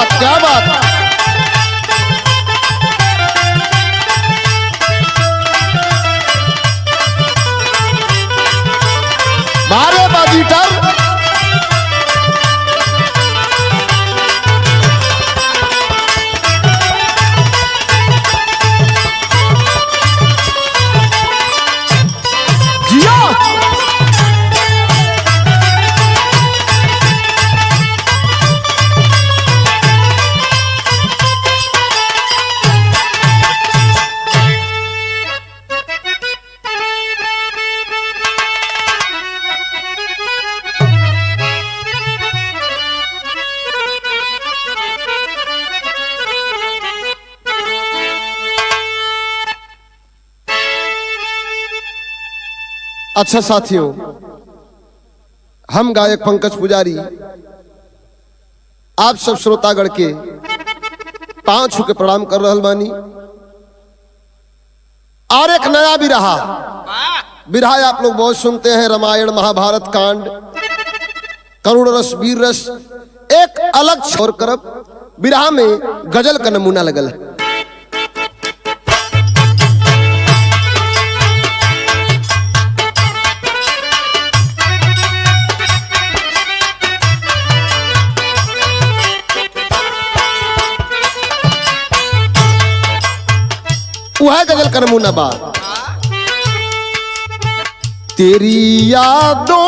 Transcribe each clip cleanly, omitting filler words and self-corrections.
बात क्या बात। बारे बाजीटर जिया। अच्छा साथियों, हम गायक पंकज पुजारी आप सब श्रोतागण के पांव छू के प्रणाम कर रहल बानी। और एक नया बिरहा आप लोग बहुत सुनते हैं, रामायण महाभारत कांड, करुण रस वीर रस। एक अलग छोर करब बिरहा में गजल का नमूना लगल है। वह गजल का नमूना बा। तेरी यादों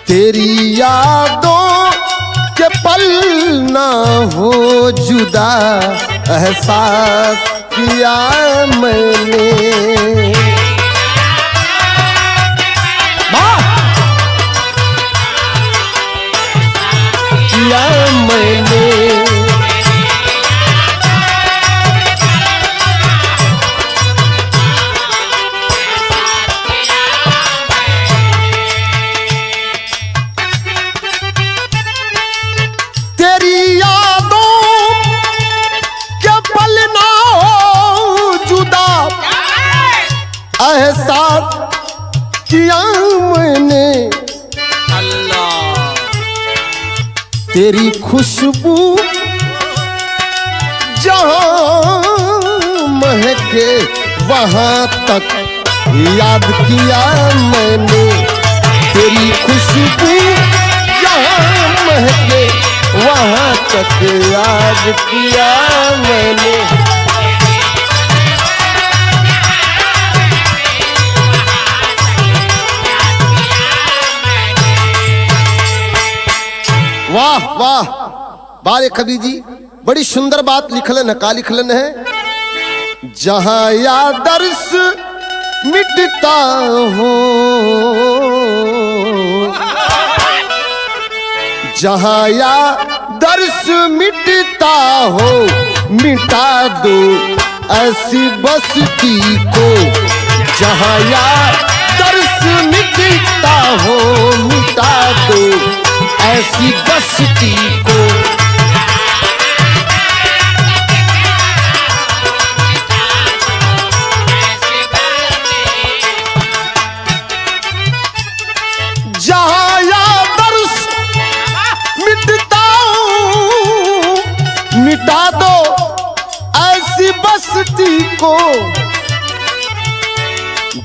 तेरी यादों के पल ना हो जुदा, एहसास किया मैंने। मैंने तेरी यादों के पल ना हो जुदा, एहसास किया मैंने। तेरी खुशबू जहां महके वहां तक याद किया मैंने। तेरी खुशबू जहां महके वहां तक याद किया मैंने। वाह वाह बारे कवि जी, बड़ी सुंदर बात लिखलन है। का लिखलन है? जहां यादर्श मिटता हो, जहां यादर्श मिटता हो, मिटा दो ऐसी बस्ती को। जहां यादर्श मिटता हो, मिटा दो ऐसी बस्ती को। जहां यादर्श मिटता हूं, मिटा दो ऐसी बस्ती को।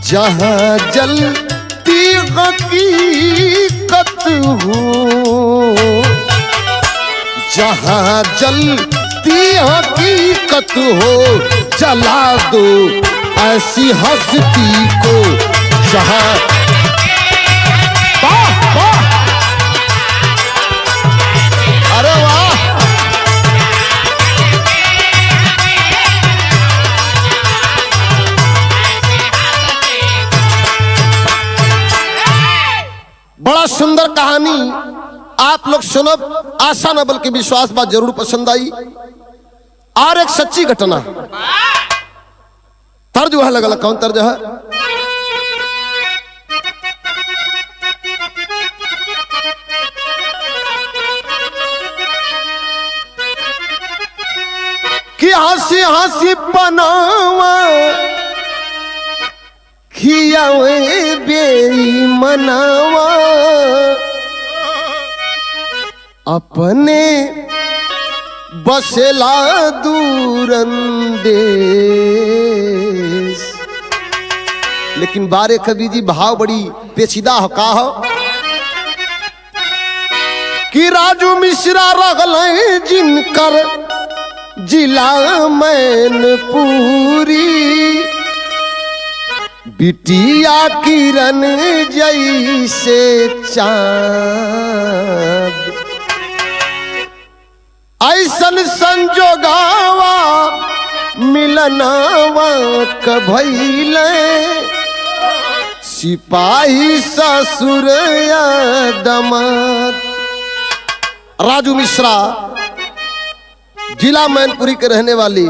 जहां जलती हकीकत हो, जहां जलती हकीकत हो, जला दो ऐसी हस्ती को। जहां वाह वाह, अरे वाह, बड़ा सुंदर कहानी आप लोग सुनब, आशा न बल्कि विश्वास बात जरूर पसंद आई। और एक सच्ची घटना, तर्ज वह लगल, कौन तर्ज है? कि हंसी हंसी बनावा, खियावे बेईमनवा अपने बसेला दूरंदेश। लेकिन बारे कवि जी भाव बड़ी पेचीदा हो का हो कि राजू मिश्रा रगल जिनकर जिला मैनपुरी बिटिया किरण जैसे चाँद ऐसन संजोगावा मिलनावा कभैले सिपाही ससुर या दमाद। राजू मिश्रा जिला मैनपुरी के रहने वाली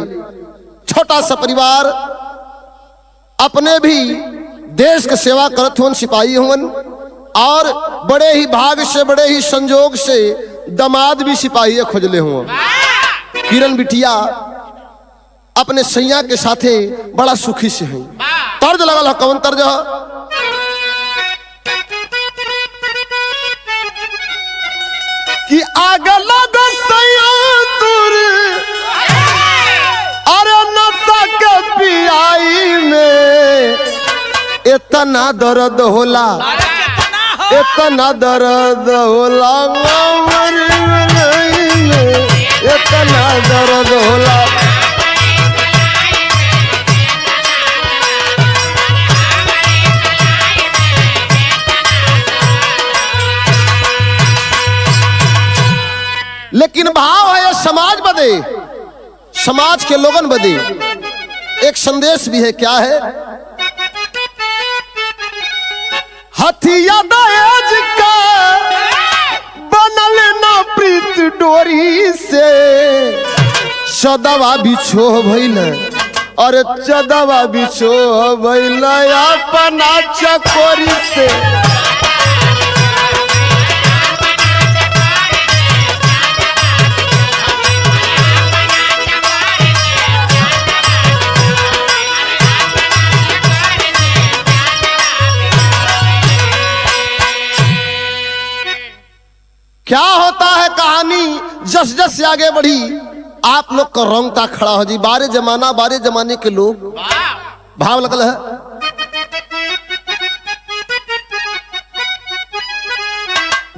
छोटा सा परिवार अपने भी देश के सेवा करत हुन सिपाही हुन और बड़े ही भाग से बड़े ही संजोग से दमाद भी सिपाही खोजले हुआ। किरण बिटिया अपने सैया के साथे बड़ा सुखी से है। तर्ज लगल है कौन तर्ज है कि आग लग सैया तुर अरे नशा के पियाई में इतना दर्द होला इतना दर्द होला इतना दर्द होला। लेकिन भाव है समाज बदे समाज के लोगन बदे एक संदेश भी है। क्या है हथिया दहेज का बनल ना प्रीत डोरी से सदवा बिछो भइल अरे चदवा बिछो भइल अपना चकोरी से। क्या होता है कहानी जस जस से आगे बढ़ी आप लोग का रोंगटा खड़ा हो जी। बारे जमाने के लोग भाव लगल है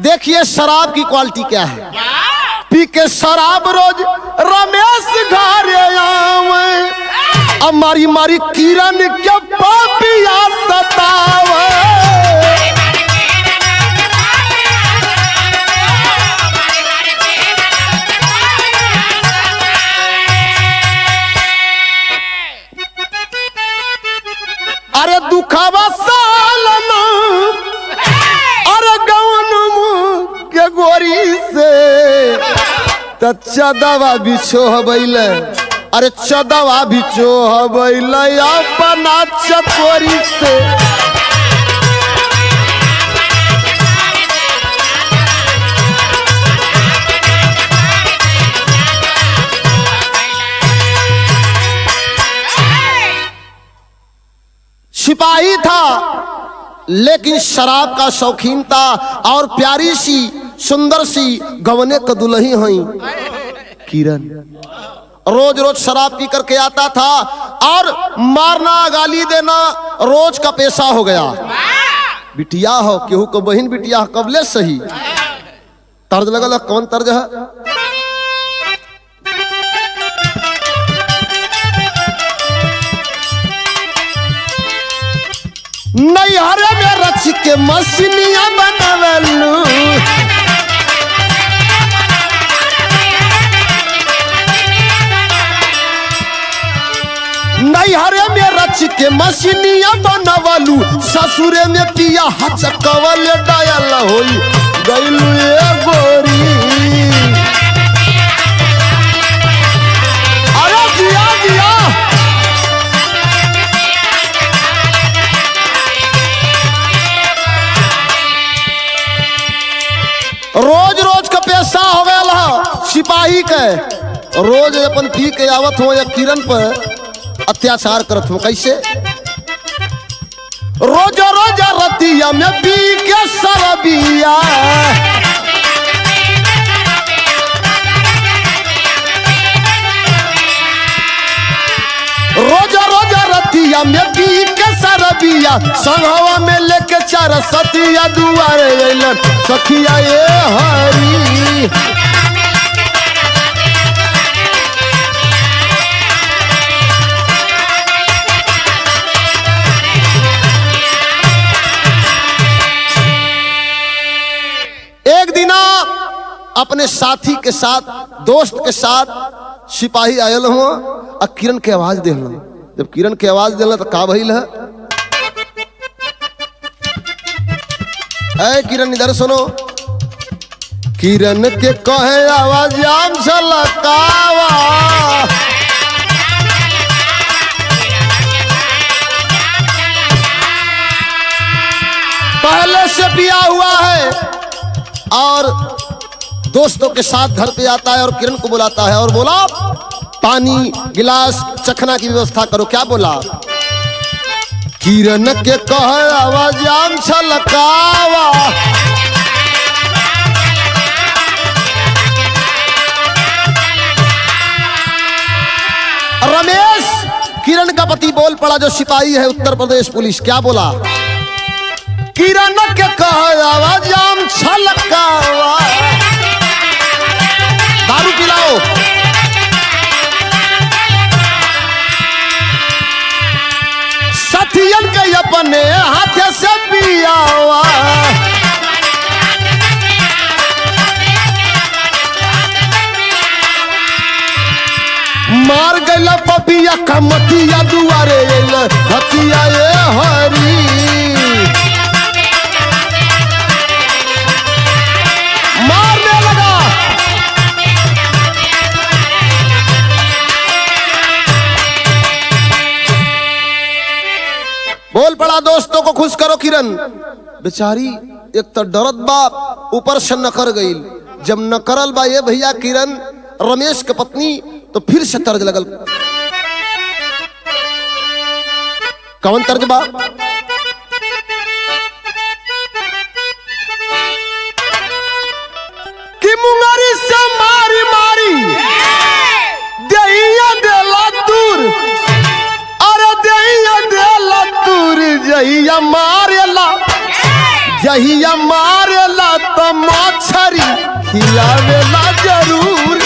देखिए शराब की क्वालिटी क्या है। पी के शराब रोज रमेश घर आवे अब मारी मारी किरण के पापिया सतावे। अरे दुखावा सालना अरे गौन के गोरी से चदवा बिछो हबैल अरे चदवा बिछो हबैल अपना चकोरी से। सिपाही था लेकिन शराब का शौकीन था और प्यारी सी सुंदर सी गवने का दुल्ही हुई किरण। रोज रोज शराब पी करके आता था और मारना गाली देना रोज का पेशा हो गया। बिटिया हो केहू को बहन बिटिया कबले सही। तर्ज लगल कौन तर्ज है नैहर में रच के मछलियां बनवलू नैहर में रच के मछलियां बनवलू ससुरे में पिया हचकवल डायल होई गइलू ए गोरी। अरे जिया जिया रोज रोज का पैसा हो गया सिपाही के रोज अपन पी के आवत हो या किरण पर अत्याचार करत हो। कैसे रोज रोज रतिया में पी के शराबिया, रोज रोज रतिया में पी के शराबिया, संगवा में लेके चार सतिया दुआरे अइलन सखिया ये हरी। एक दिन अपने साथी के साथ, दोस्त के साथ सिपाही आयल हुआ और किरण के आवाज देना। जब किरण के आवाज देना तो का भइल है, ऐ किरण इधर सुनो। किरण के कहे आवाज आम छलकावा, पहले से पिया हुआ है और दोस्तों के साथ घर पे आता है और किरण को बुलाता है और बोला पानी गिलास चखना की व्यवस्था करो। क्या बोला? किरण के कहे आवाज आम छलकावा, रमेश किरण का पति बोल पड़ा जो सिपाही है उत्तर प्रदेश पुलिस। क्या बोला? किरण के कहे आवाज आम छलकावा, दारू पिलाओ। सथियन के अपने हाथ से पियावा, मार गैला पपिया कमतिया दुआरे हतिया ये हरी। मारने लगा, बोल पड़ा दोस्तों को खुश करो। किरण बेचारी एक तो डरत बाप ऊपर से नकर गई। जब नकरल बा ये भैया किरण रमेश के पत्नी तो फिर से तर्ज लगल। कौन तर्ज बा? कि मुंगारी से मारी मारी देहिया देला दूर, अरे देहिया देला दूर, जहिया मारेला, जहिया मारेला तो मछरी खिलावेला जरूर।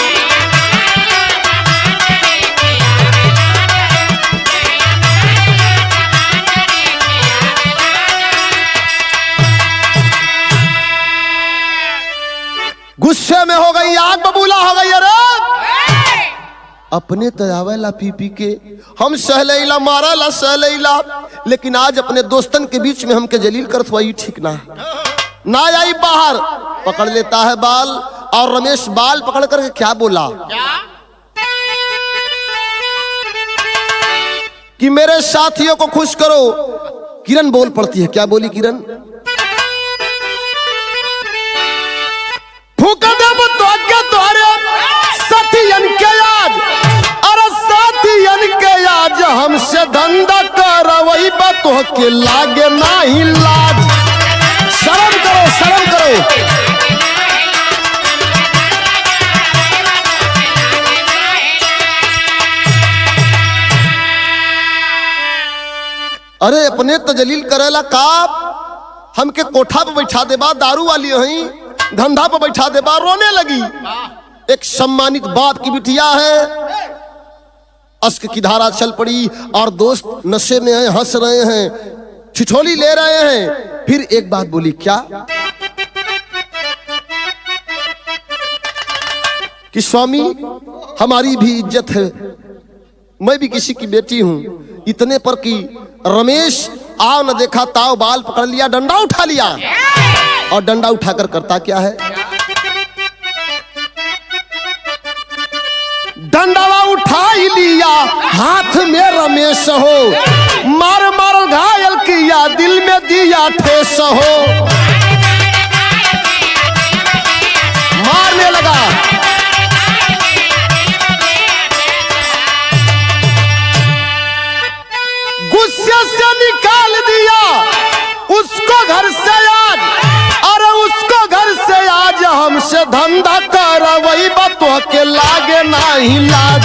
गुस्से में हो गई, आग बबूला हो गई। अरे अपने तयावेला पी पी के हम सहलैला मारला सहलैला, लेकिन आज अपने दोस्तन के बीच में हमके जलील करत हुआ, ठीक ना ना आई। बाहर पकड़ लेता है बाल और रमेश बाल पकड़ करके क्या बोला कि मेरे साथियों को खुश करो। किरण बोल पड़ती है। क्या बोली किरण? फूक देब तो के तोरे साथियन के आज, अरे साथियन के आज हमसे धंधा करवई बा तो के लागे नाही लाज। शर्म करो, शर्म करो। अरे अपने तो जलील करेला का, हमके कोठा पे बैठा देबा, दारू वाली हई धंधा पे बैठा देबा। रोने लगी। एक सम्मानित बाप की बिटिया है, अश्क की धारा चल पड़ी और दोस्त नशे में हैं, हंस रहे हैं, ठिठोली ले रहे हैं। फिर एक बात बोली। क्या? कि स्वामी हमारी भी इज्जत है, मैं भी किसी की बेटी हूं। इतने पर कि रमेश आओ न देखा ताव बाल पकड़ लिया, डंडा उठा लिया और डंडा उठाकर करता क्या है? डंडा उठा ही लिया हाथ में रमेश हो, मार मार घायल किया दिल में दिया ठेस हो। मारने लगा। गुस्से से निकाल दिया घर से आज, अरे उसको घर से आज हमसे धंधा कर वही बतो के लागे नहीं लाज।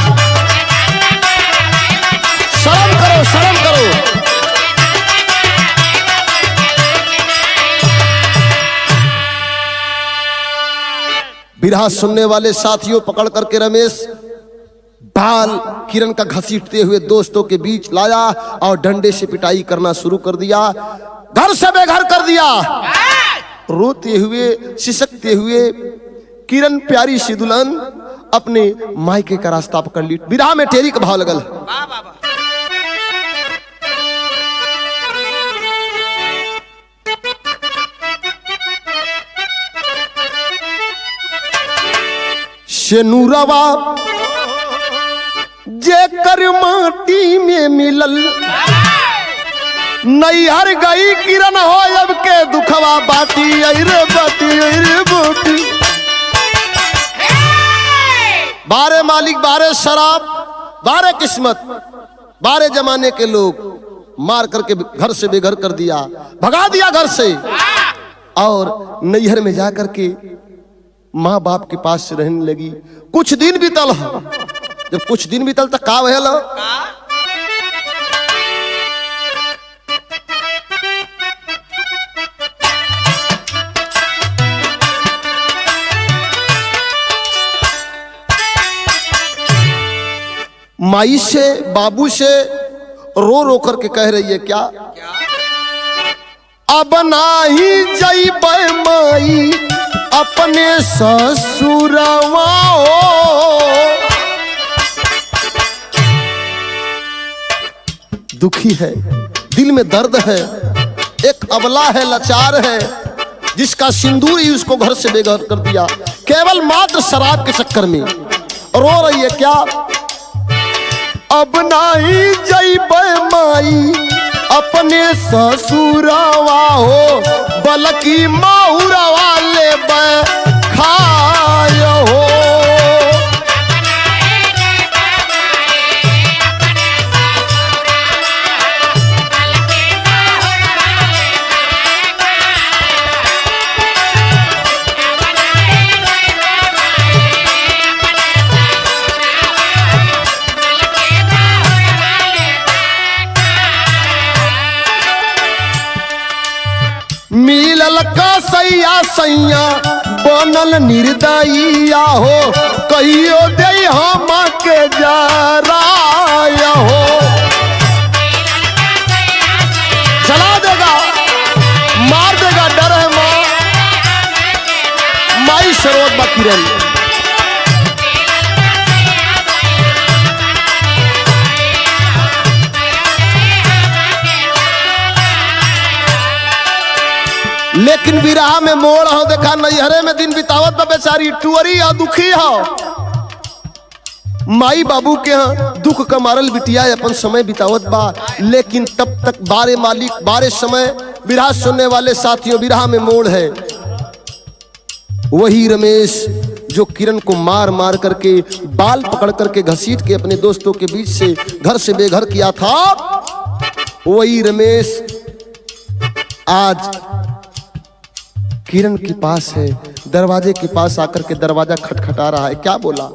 शर्म करो, शर्म करो। बिरहा सुनने वाले साथियों, पकड़ करके रमेश बाल किरण का घसीटते हुए दोस्तों के बीच लाया और डंडे से पिटाई करना शुरू कर दिया, घर से बेघर कर दिया। रोते हुए सिसकते हुए किरण प्यारी सी दुल्हन अपने मायके का रास्ता पकड़ ली। बिरहा में टेरी का भाव लगल। शेनुरवा जेकर माटी में मिलल, नैहर गई किरण हो अब के दुखवा बाटी। अरे बाटी, अरे बाटी। बारे मालिक, बारे शराब, बारे किस्मत, बारे जमाने के लोग मार करके घर से बेघर कर दिया, भगा दिया घर से। और नैहर में जाकर के माँ बाप के पास से रहने लगी। कुछ दिन बीतल। जब कुछ दिन बीतल तो का भयल? माई से बाबू से रो रो करके कह रही है क्या? अब नाही जइबै माई अपने ससुरवा। दुखी है, दिल में दर्द है, एक अबला है, लाचार है, जिसका सिंदूर ही उसको घर से बेघर कर दिया, केवल मात्र शराब के चक्कर में। रो रही है क्या? अब नहीं जइबै माई अपने ससुरवा हो, बल्कि माहुरवा लेबै खाय हो। मिलल का सैया सैया बनल निर्दयिया हो, कहियो दे हम के जराया हो। जला देगा, मार देगा, डर है माँ। माई सरोद बा किरण। लेकिन बिरहा में मोड़ हो देखा, नैहरे में दिन बितावत बा बेचारी, टुअरी हो, दुखी हो। माई बाबू के यहाँ दुख का मारल बिटिया अपन समय बितावत बा। लेकिन तब तक बारे मालिक, बारे समय बिरहा सुनने वाले साथियों, बिरहा में मोड़ है वही रमेश जो किरण को मार मार करके, बाल पकड़ करके घसीट के अपने दोस्तों के बीच से घर से बेघर किया था। वही रमेश आज किरण के पास है, दरवाजे के पास आकर के दरवाजा खटखटा रहा है। क्या बोला?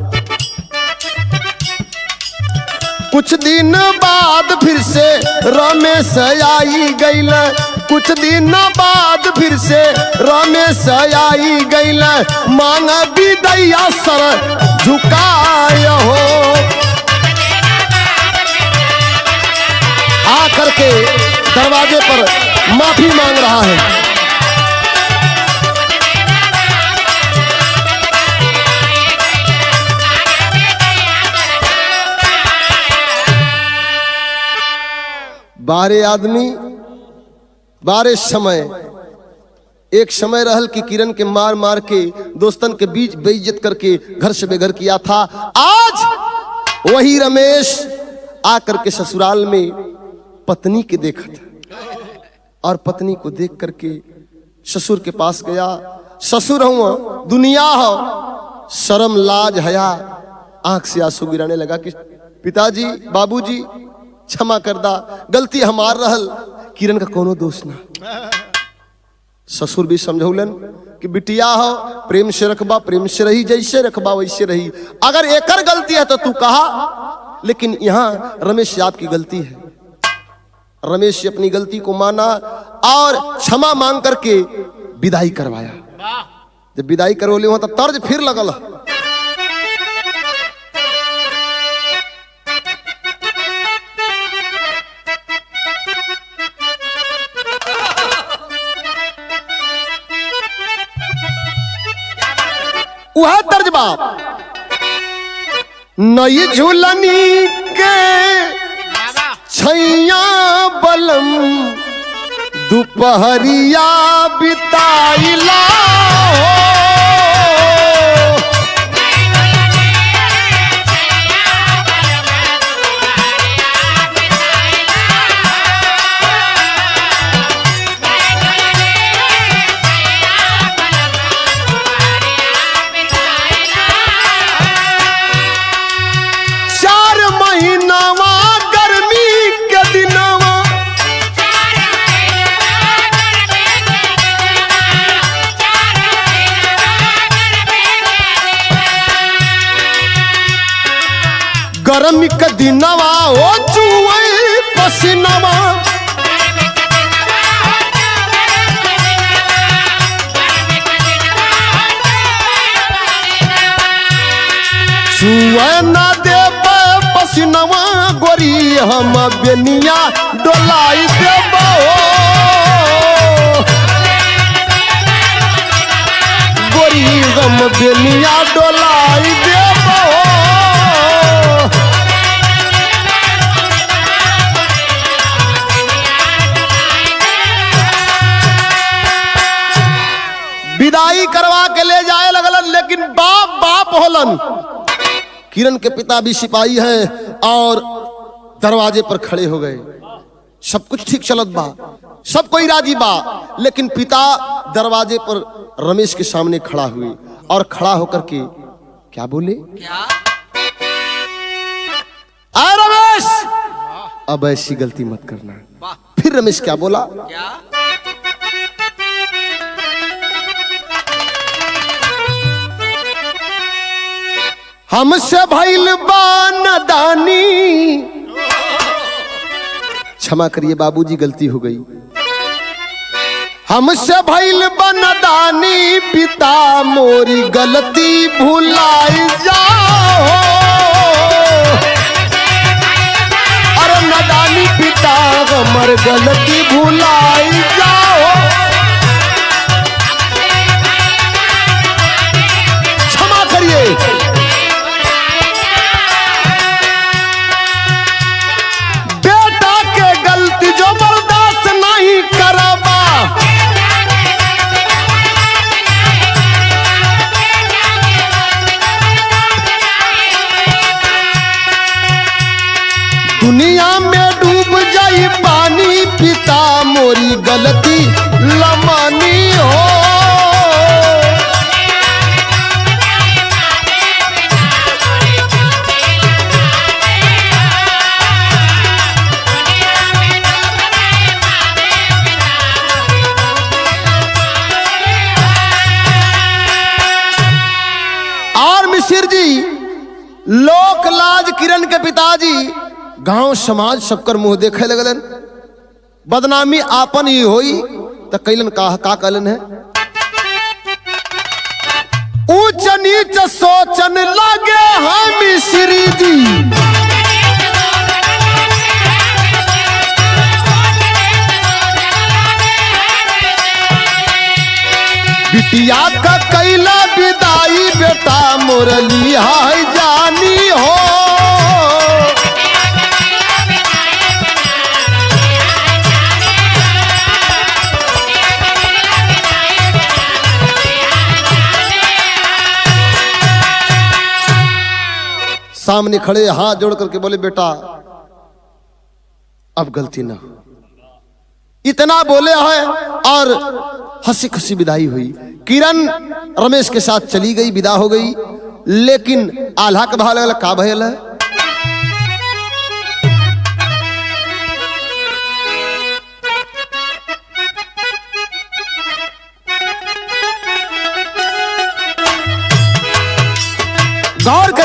कुछ दिन बाद फिर से रमेश आई गईल, कुछ दिन बाद फिर से रमेश आई गईल, मांग विदैया सर झुकाय हो। आकर के दरवाजे पर माफी मांग रहा है। बारे आदमी, बारे समय। एक समय रहल कि किरण के मार मार के दोस्तन के बीच बेइज्जत करके घर से बेघर किया था। आज वही रमेश आकर के ससुराल में पत्नी के देखा था और पत्नी को देख करके ससुर के पास गया। ससुर हूँ, दुनिया हो, शर्म लाज हया, आंख से आंसू गिराने लगा कि पिताजी, बाबूजी, क्षमा कर दा, गलती हमार रहल, किरण का कोनो दोष ना। ससुर भी समझौलन कि बिटिया हो प्रेम से रखबा, प्रेम से रही, जैसे रखबा वैसे रही। अगर एकर गलती है तो तू कहा, लेकिन यहाँ रमेश आपकी गलती है। रमेश से अपनी गलती को माना और क्षमा मांग करके विदाई करवाया। जब विदाई करवले वहां तो तर्ज फिर लगल। वह तर्जबा नई झूलनी के छैया बलम दोपहरिया बिताइला गर्मी के दिनवा ओ चुए पसीनवा चुए ना दे पसीनवा गोरी हम बेनिया डोलाई देबो गोरी हम बेनिया डोलाई देबो। विदाई करवा के ले जाए लगलन, लेकिन बाप बाप होलन। किरण के पिता भी सिपाही हैं और दरवाजे पर खड़े हो गए। सब कुछ ठीक चलत बा, सब कोई राजी बा, लेकिन पिता दरवाजे पर रमेश के सामने खड़ा हुए और खड़ा होकर के क्या बोले, क्या आए रमेश, अब ऐसी गलती मत करना। फिर रमेश क्या बोला, क्या हमसे भइल बा नादानी, क्षमा करिए बाबूजी गलती हो गई, हमसे भइल बा नादानी, पिता मोरी गलती भुलाई जाओ, अरे नादानी पिता हमर गलती भुलाई जाओ, क्षमा करिए। दुनिया में डूब जाई पानी, पिता मोरी गलती लमानी हो, और मिसिर जी लोक लाज किरण के पिताजी गांव समाज सबकर मुंह देखे लगलन, बदनामी आपन ही होई तो कैलन का कहलन है, ऊंच नीच सोचन लगे हम श्री जी, बिटिया का कैला विदाई बेटा मोरली हाय जानी हो, सामने खड़े हाथ जोड़ करके बोले बेटा अब गलती ना, इतना बोले हैं और हंसी खुशी विदाई हुई। किरण रमेश के साथ चली गई, विदा हो गई, लेकिन आल्हा का भाव लगल का भयल है,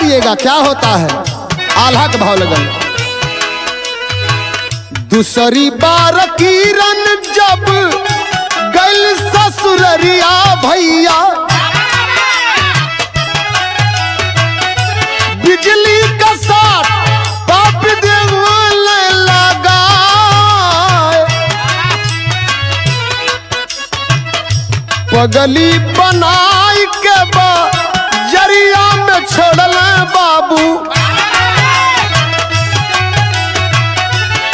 जाइएगा क्या होता है। आल्हा का भाव लगन। दूसरी बार किरण जब गल ससुररिया भैया, बिजली का साथ पाप देवले लगा, पगली बनाई के जरिया में छोड़ल बाबू,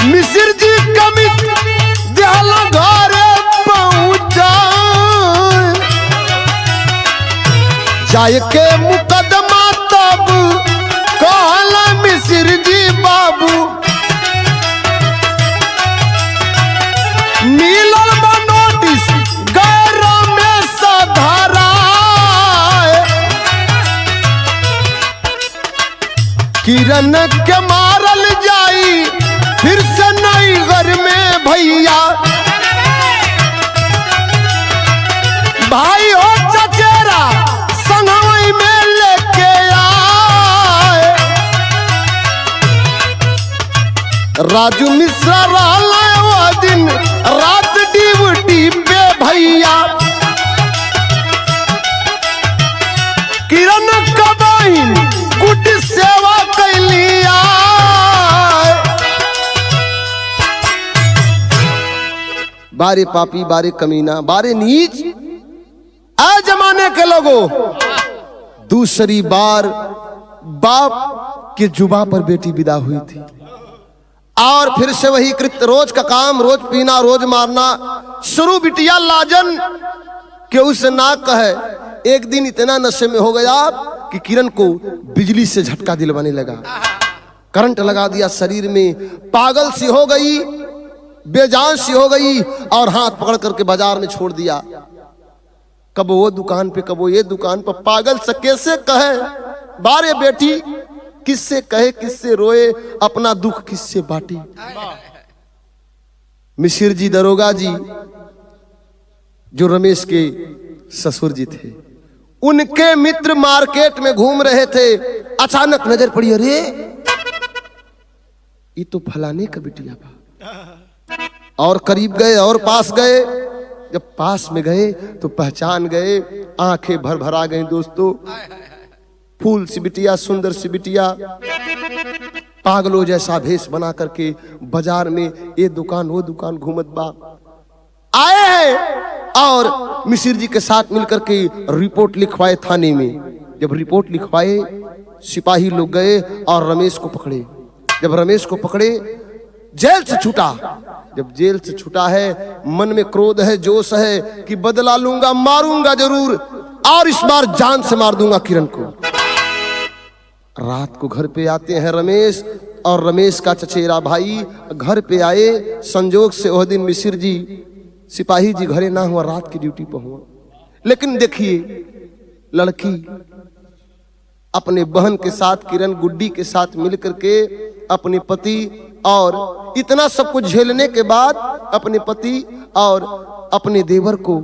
मिसिर जी कमित देहला घरे पहुंचा, जाय के मुकदमा तब कहला मिसिर जी बाबू, मिलल बा नोटिस गैर में सधरा, किरण के मारल जाई फिर से नई घर में भैया, भाई हो चचेरा संगवई में लेके आए, राजू मिश्रा रहला वो दिन रात ड्यूटी पे भैया, किरण का बहिन गुड सेवा कैलिया, बारे पापी बारे कमीना बारे नीच आ जमाने के लोगों। दूसरी बार बाप के जुबा पर बेटी विदा हुई थी और फिर से वही कृत्य, रोज का काम, रोज पीना, रोज मारना शुरू। बिटिया लाजन के उस ना कहे, एक दिन इतना नशे में हो गया कि किरण को बिजली से झटका दिलवाने लगा, करंट लगा दिया शरीर में, पागल सी हो गई, बेजान सी हो गई और हाथ पकड़ करके बाजार में छोड़ दिया। कब वो दुकान पे कब वो ये दुकान पर, पागल से कैसे कहे बारे बेटी, किससे कहे किससे रोए, अपना दुख किससे बांटे। मिसिर जी दरोगा जी जो रमेश के ससुर जी थे, उनके मित्र मार्केट में घूम रहे थे, अचानक नजर पड़ी, अरे ये तो फलाने का बिटिया बा। और करीब गए और पास गए, जब पास में गए तो पहचान गए, आंखें भर भर आ गई दोस्तों। फूल सी बिटिया, सुंदर सी बिटिया, पागलों जैसा भेष बना करके बाजार में ये दुकान वो दुकान घूमत बा। आए हैं और मिसिर जी के साथ मिलकर के रिपोर्ट लिखवाए थाने में। जब रिपोर्ट लिखवाए, सिपाही लोग गए और रमेश को पकड़े। जब रमेश को पकड़े, जेल से छूटा। जब जेल से छूटा है, मन में क्रोध है, जोश है कि बदला लूंगा, मारूंगा जरूर, और इस बार जान से मार दूंगा किरण को। रात को घर पे आते हैं रमेश और रमेश का चचेरा भाई घर पे आए। संजोग से वह दिन मिसिर जी, सिपाही जी घरे ना हुआ, रात की ड्यूटी पर हुआ। लेकिन देखिए, लड़की अपने बहन के साथ, किरण गुड्डी के साथ मिलकर के अपने पति और इतना सब कुछ झेलने के बाद अपने पति और अपने देवर को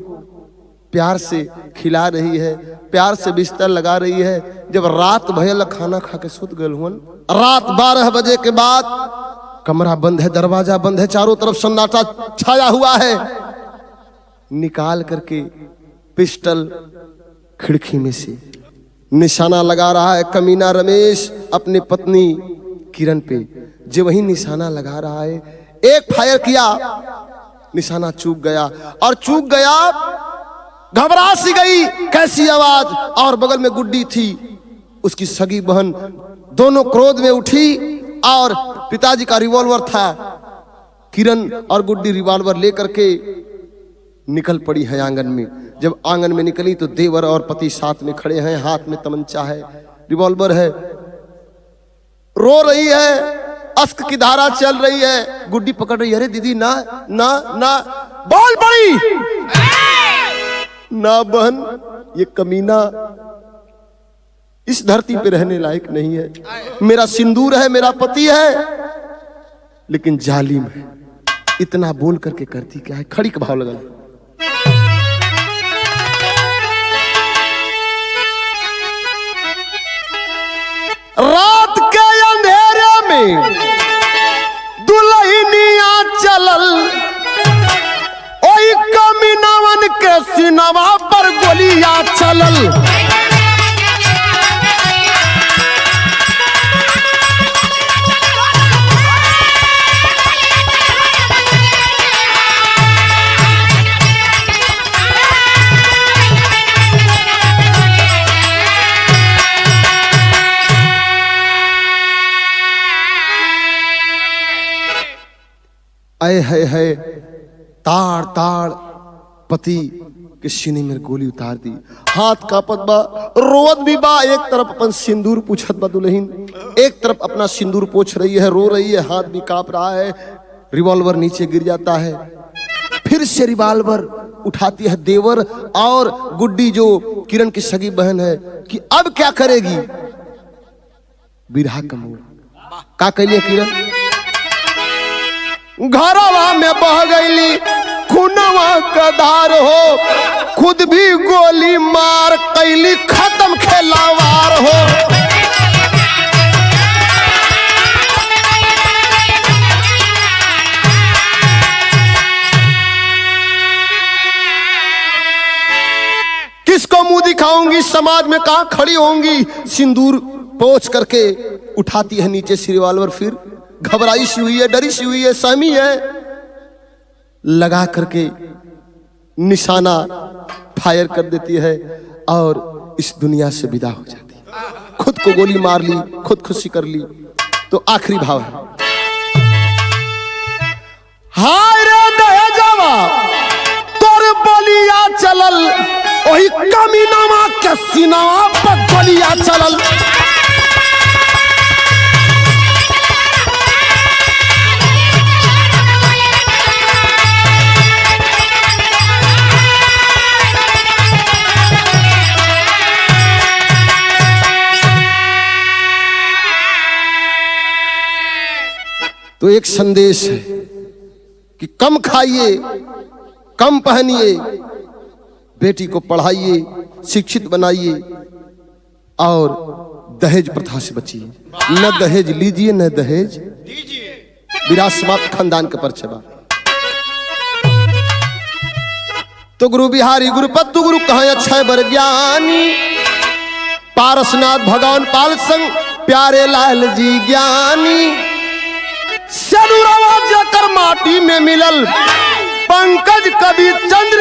प्यार से खिला रही है, प्यार से बिस्तर लगा रही है। जब रात भयल खाना खा के सुत गए हुन, रात 12 बजे के बाद कमरा बंद है, दरवाजा बंद है, चारों तरफ सन्नाटा छाया हुआ है। निकाल करके पिस्टल खिड़की में से निशाना लगा रहा है कमीना रमेश अपने पत्नी किरण पे। जो वही निशाना लगा रहा है, एक फायर किया, निशाना चूक गया और चूक गया, घबरा सी गई, कैसी आवाज, और बगल में गुड्डी थी, उसकी सगी बहन। दोनों क्रोध में उठी और पिताजी का रिवॉल्वर था। किरण और गुड्डी रिवॉल्वर लेकर के निकल पड़ी है आंगन में। जब आंगन में निकली तो देवर और पति साथ में खड़े हैं, हाथ में तमंचा है, रिवॉल्वर है, रो रही है, अश्क की धारा चल रही है। गुड्डी पकड़ रही है, अरे दीदी ना ना ना, बोल पड़ी, ना बहन, ये कमीना इस धरती पे रहने लायक नहीं है। मेरा सिंदूर है, मेरा पति है, लेकिन जालिम है। इतना बोल करके करती क्या है? खड़ी का भाव लगा। रात के अंधेरे में दुल्हनिया चलल, ओई कमीनावन के सिनवा पर गोलियां चलल। आए है ताड़ ताड़ पति के सीने में गोली उतार दी। हाथ कांपत बा, रोवत भी बा। एक तरफ अपन सिंदूर पूछत बा दुल्हन, एक तरफ अपना सिंदूर पोछ रही है, रो रही है, हाथ भी कांप रहा है। रिवॉल्वर नीचे गिर जाता है। फिर से रिवॉल्वर उठाती है देवर और गुड्डी जो किरण की सगी बहन है कि अब क्या करेगी। बिरहा का मोड़ का कैलिए किरण, घरवा में बह गईली खूनवा का धार हो, खुद भी गोली मार कैली खत्म खेलावार हो। किसको मुंह दिखाऊंगी, समाज में कहां खड़ी होंगी। सिंदूर पोंछ करके उठाती है नीचे से रिवॉल्वर, फिर घबराई सी हुई है, डरी सी हुई है, सहमी है, लगा करके निशाना फायर कर देती है और इस दुनिया से विदा हो जाती है। खुद को गोली मार ली, खुदकुशी कर ली। तो आखिरी भाव है, हाय रे दहेजवा तोर बलिया चलल, वही कमीनामा के सीनावा पर गोलियां चलल। तो एक संदेश है कि कम खाइए, कम पहनिए, बेटी को पढ़ाइए, शिक्षित बनाइए और दहेज प्रथा से बचिए। न दहेज लीजिए न दहेज दीजिए। विरासत समाप्त खानदान के परचबा। तो गुरु बिहारी गुरुपत्तु गुरु कहाँ अक्षय बर ज्ञानी, पारसनाथ भगवान पाल संग प्यारे लाल जी ज्ञानी। सनुरवा जकर माटी में मिलल, पंकज कवि चंद्र